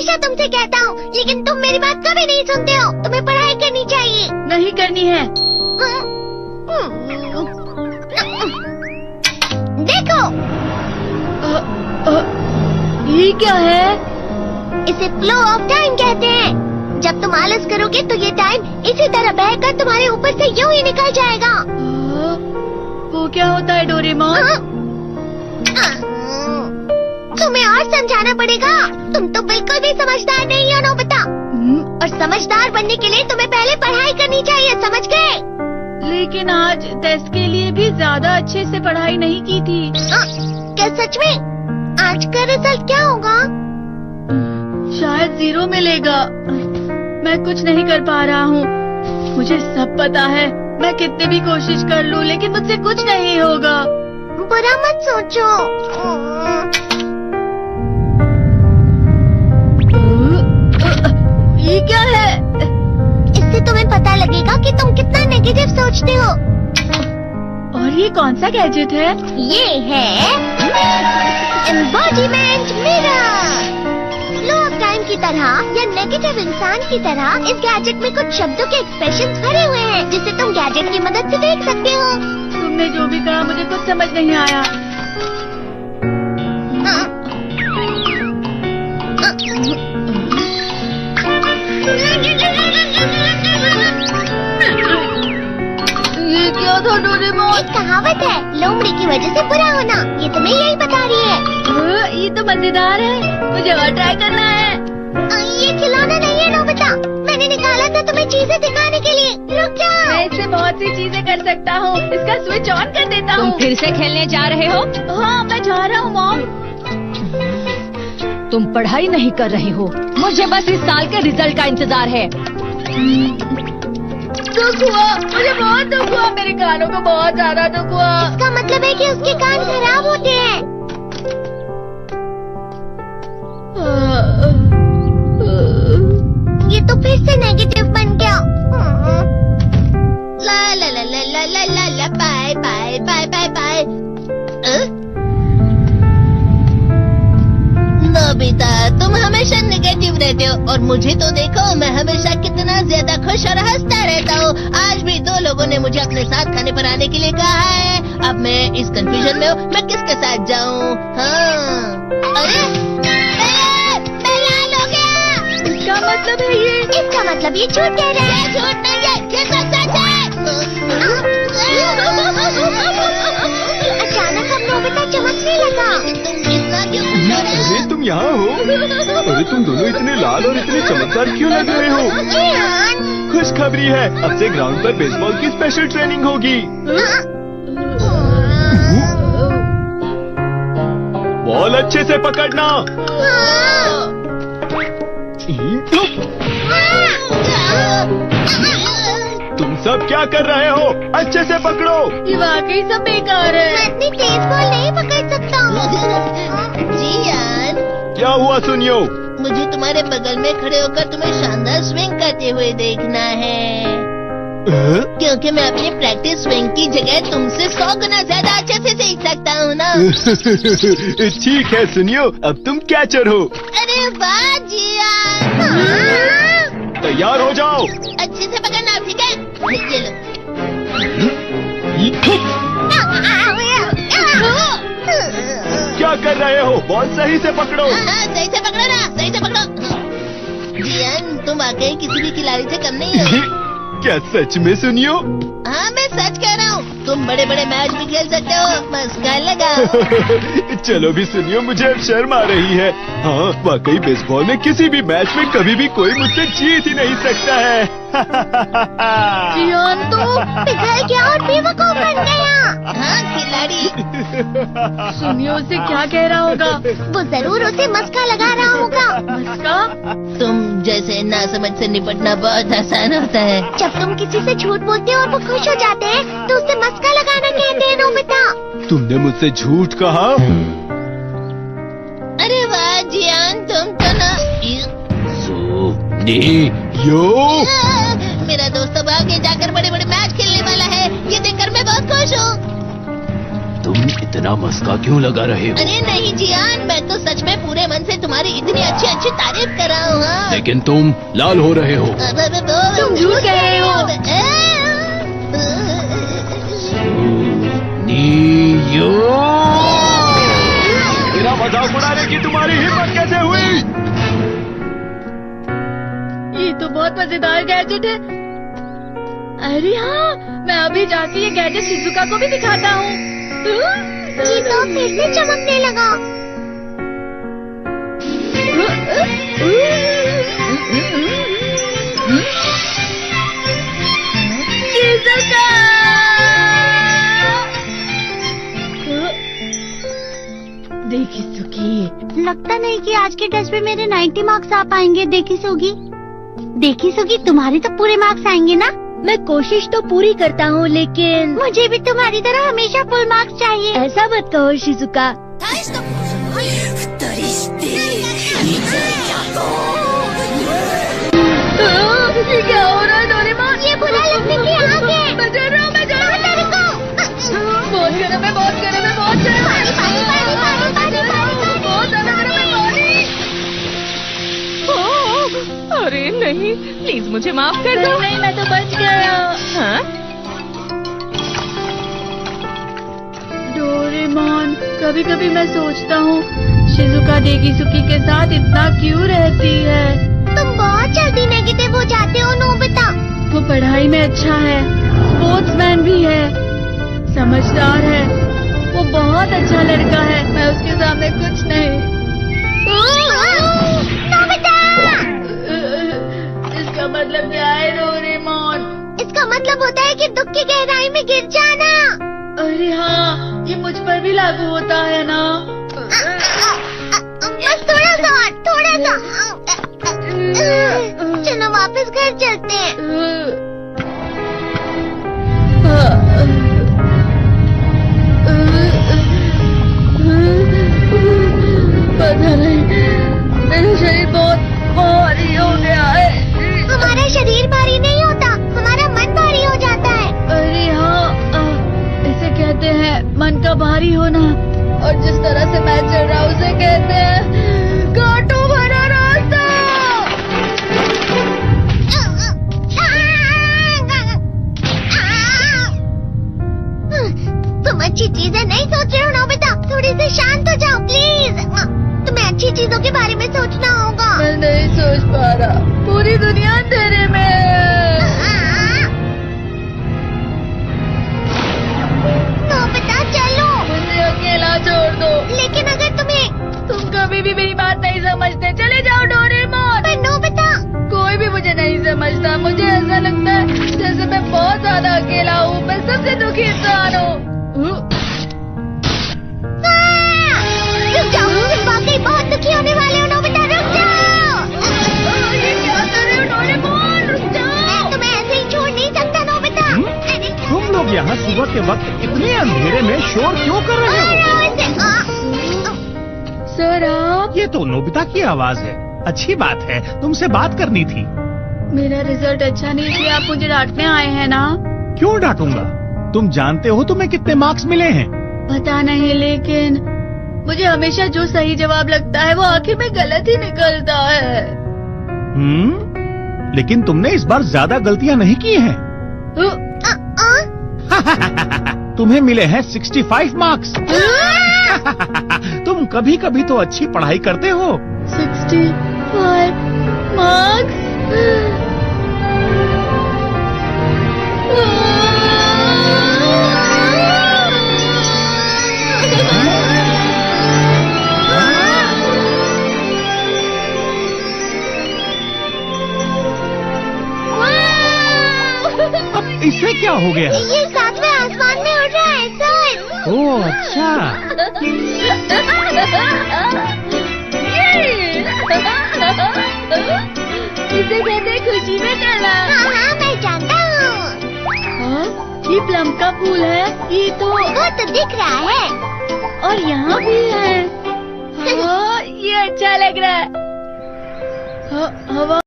हमेशा तुमसे कहता हूँ, लेकिन तुम मेरी बात कभी नहीं सुनते हो। तुम्हें पढ़ाई करनी चाहिए। नहीं करनी है। देखो, ये क्या है? इसे फ्लो ऑफ टाइम कहते हैं। जब तुम आलस करोगे तो ये टाइम इसी तरह बहकर तुम्हारे ऊपर से यूं ही निकल जाएगा। वो क्या होता है डोरेमोन? तुम्हें और समझाना पड़ेगा। तुम तो बिल्कुल भी समझदार नहीं हो नोबिता। और समझदार बनने के लिए तुम्हें पहले पढ़ाई करनी चाहिए, समझ गए? लेकिन आज टेस्ट के लिए भी ज्यादा अच्छे से पढ़ाई नहीं की थी। क्या सच में? आज का रिजल्ट क्या होगा? शायद 0 मिलेगा। मैं कुछ नहीं कर पा रहा हूँ। मुझे सब पता है। मैं कितनी भी कोशिश कर लूँ, लेकिन मुझसे कुछ नहीं होगा। बुरा मत सोचो। ये क्या है? इससे तुम्हें पता लगेगा कि तुम कितना नेगेटिव सोचते हो। और ये कौन सा गैजेट है? ये है embodiment mirror. Flow of time की तरह या नेगेटिव इंसान की तरह इस गैजेट में कुछ शब्दों के एक्सप्रेशंस भरे हुए हैं, जिसे तुम गैजेट की मदद से देख सकते हो। तुमने जो भी कहा मुझे कुछ समझ नहीं आया। ये क्या था डोरेमोन? एक कहावत है, लोमड़ी की वजह से बुरा होना। ये तुम्हें यही बता रही है। ये तो मजेदार है। मुझे और ट्राई करना है। ये खिलौना नहीं है नोबिता। मैंने निकाला था तुम्हें चीजें दिखाने के लिए। रुक जाओ। मैं इससे बहुत सी चीजें कर सकता हूँ। इसका स्विच ऑन कर देता हूँ। तुम फिर से खेलने जा रहे हो? हाँ, मैं जा रहा हूँ मॉम। तुम पढ़ाई नहीं कर रहे हो। मुझे बस इस साल के रिजल्ट का इंतजार है। दुख हुआ, मुझे बहुत दुख हुआ। मेरे कानों को बहुत ज्यादा दुख हुआ। इसका मतलब है कि उसके कान खराब होते हैं। ये तो फिर से नेगेटिव बन गया। La la la la la la la la bye bye bye bye bye. Nobita, तुम हमेशा नेगेटिव रहते हो और मुझे तो देखो, मैं हमेशा कितना ज्यादा खुश और हंसता रहता हूँ। आज भी 2 लोगों ने मुझे अपने साथ खाने पर आने के लिए कहा है। अब मैं इस कंफ्यूजन में हूँ, मैं किसके साथ जाऊँ? हाँ, अरे मैं लाल हो गया। इसका मतलब है ये? इसका मतलब ये झूठ कह रहा है। झूठ नहीं है, ये सच है। अचानक हम नोबिता चमकने लगा। तुम इतना क्यों? अरे तुम यहाँ हो? अरे तुम दोनों इतने लाल और इतने चमकदार क्यों लग रहे हो? खुशखबरी है, अब से ग्राउंड पर बेसबॉल की स्पेशल ट्रेनिंग होगी। बॉल अच्छे से पकड़ना। तुम सब क्या कर रहे हो? अच्छे से पकड़ो। ये वाकई सब बेकार है। मैं इतनी तेज बॉल नहीं पकड़ सकता हूँ। जियान, क्या हुआ सुनियो? मुझे तुम्हारे बगल में खड़े होकर तुम्हें शानदार स्विंग करते हुए देखना है, क्योंकि मैं अपनी प्रैक्टिस स्विंग की जगह तुमसे 100 गुना ज्यादा अच्छे से सीख सकता हूँ ना। ठीक है सुनियो, अब तुम कैचर हो। अरे वाह जियान। तैयार हो जाओ। अच्छे से पकड़ना, ठीक है? ये लो। क्या कर रहे हो? बॉल सही से पकड़ो। सही से पकड़ो ना, सही से पकड़ो। जियान, तुम वाकई किसी भी खिलाड़ी से कम नहीं हो। क्या सच में सुनियो? हाँ, मैं सच कह रहा हूँ। तुम बड़े बड़े मैच भी खेल सकते हो। मस्का लगाओ। चलो भी सुनियो, मुझे अब शर्म आ रही है। हाँ, वाकई बेसबॉल में किसी भी मैच में कभी भी कोई मुझसे जीत ही नहीं सकता है। जियान तो पिघल गया और बेवकूफ बन गया। हाँ, खिलाड़ी। सुनियो उसे क्या कह रहा होगा? वो जरूर उसे मस्का लगा रहा होगा। मस्का? तुम जैसे नासमझ से निपटना बहुत आसान होता है। जब तुम किसी से झूठ बोलते हो और वो खुश हो जाते हैं, तो उसे मस्का लगाना कहते हैं नोबिता। तुमने मुझसे झूठ कहा? अरे वाह जियान, तुम तो ना। यो, मेरा दोस्त आगे जाकर बड़े बड़े मैच खेलने वाला है। ये देखकर मैं बहुत खुश हूँ। तुम इतना मस्का क्यों लगा रहे हो? अरे नहीं जियान, मैं तो सच में पूरे मन से तुम्हारी इतनी अच्छी अच्छी तारीफ कर रहा हूँ। हाँ। लेकिन तुम लाल हो रहे हो। तुम झूठ कह रहे हो। मेरा मजाक उड़ाने की तुम्हारी हिम्मत कैसे हुई? ये तो बहुत मजेदार गैजेट है। अरे हाँ, मैं अभी जाके ये गैजेट शिजुका को भी दिखाता हूँ। जी तो फिर से चमकने लगा। शिजुका! देखी सुगी, लगता नहीं कि आज के टेस्ट में मेरे 90 मार्क्स आ पाएंगे। देखी सुगी, तुम्हारे तो पूरे मार्क्स आएंगे ना? मैं कोशिश तो पूरी करता हूँ, लेकिन मुझे भी तुम्हारी तरह हमेशा फुल मार्क्स चाहिए। ऐसा मत कहो शिजुका। ये क्या हो रहा है डोरेमोन? ये बुरा लगने की आग है। मैं डर रहा हूँ, मैं डर रहा हूँ। बहुत गर्म है, बहुत गर्म है, बहुत गर्म है। बहुत ज्यादा गर्म है पानी। अरे नहीं, प्लीज मुझे माफ कर दो। नहीं, मैं तो बच गया। हाँ? डोरेमोन, कभी कभी मैं सोचता हूँ शिजुका डेगिसुकी के साथ इतना क्यों रहती है। तुम बहुत जल्दी नेगेटिव हो जाते हो नोबिता। वो पढ़ाई में अच्छा है, स्पोर्ट्समैन भी है, समझदार है। वो बहुत अच्छा लड़का है। मैं उसके सामने कुछ नहीं। नोबिता! इसका मतलब क्या है डोरेमोन? इसका मतलब होता है कि दुख की गहराई में गिर जाना। अरे हाँ, ये मुझ पर भी लागू होता है ना। बस थोड़ा सा और, थोड़ा सा। चलो वापस घर चलते हैं। पता नहीं, मेरा शरीर बहुत भारी हो गया है। हमारा शरीर भारी नहीं होता, हमारा मन भारी हो जाता है। अरे हाँ, इसे कहते हैं मन का भारी होना। और जिस तरह से मैं चल रहा हूँ उसे कहते हैं कांटों भरा रास्ता। तुम अच्छी चीजें नहीं सोच रहे हो नोबिता। थोड़ी सी शांत हो जाओ प्लीज। तुम्हें अच्छी चीजों के बारे में सोचना होगा। मैं नहीं सोच पा रहा, पूरी दुनिया अंधेरे में है। नोबिता चलो। मुझे अकेला छोड़ दो। लेकिन अगर तुम कभी भी मेरी बात नहीं समझते, चले जाओ डोरेमोन। पर नोबिता, कोई भी मुझे नहीं समझता। मुझे ऐसा लगता है जैसे मैं बहुत ज्यादा अकेला हूँ। मैं सबसे दुखी इंसान हूँ। रुक जाओ, तुम वाकई बहुत दुखी होने वाले हो नोबिता। रुक जाओ। ये क्या कर रहे हो डोरेमोन? रुक जाओ। मैं तुम्हें ऐसे ही छोड़ नहीं सकता नोबिता। अरे तुम लोग यहाँ सुबह के वक्त इतने अंधेरे में शोर क्यों कर रहे हो? सर आप? ये तो नोबिता की आवाज है। अच्छी बात है, तुमसे बात करनी थी। मेरा रिजल्ट अच्छा नहीं इसलिए आप मुझे डांटने आए हैं ना? क्यों डांटूंगा? तुम जानते हो तुम्हें कितने मार्क्स मिले हैं? पता नहीं, लेकिन मुझे हमेशा जो सही जवाब लगता है वो आखिर में गलत ही निकलता है। लेकिन तुमने इस बार ज्यादा गलतियाँ नहीं की हैं। तुम्हें मिले हैं 65 मार्क्स। तुम कभी कभी तो अच्छी पढ़ाई करते हो। 65 मार्क्स? अब इसे क्या हो गया? ये सातवें आसमान में उड़ रहा है सर। ओह अच्छा। इसे कहते हैं खुशी में चला। हाँ हाँ मैं जानता हूँ। हाँ, ये प्लम का फूल है। ये तो वो तो दिख रहा है। और यहाँ भी है। हाँ, ये अच्छा लग रहा है। हाँ, हवा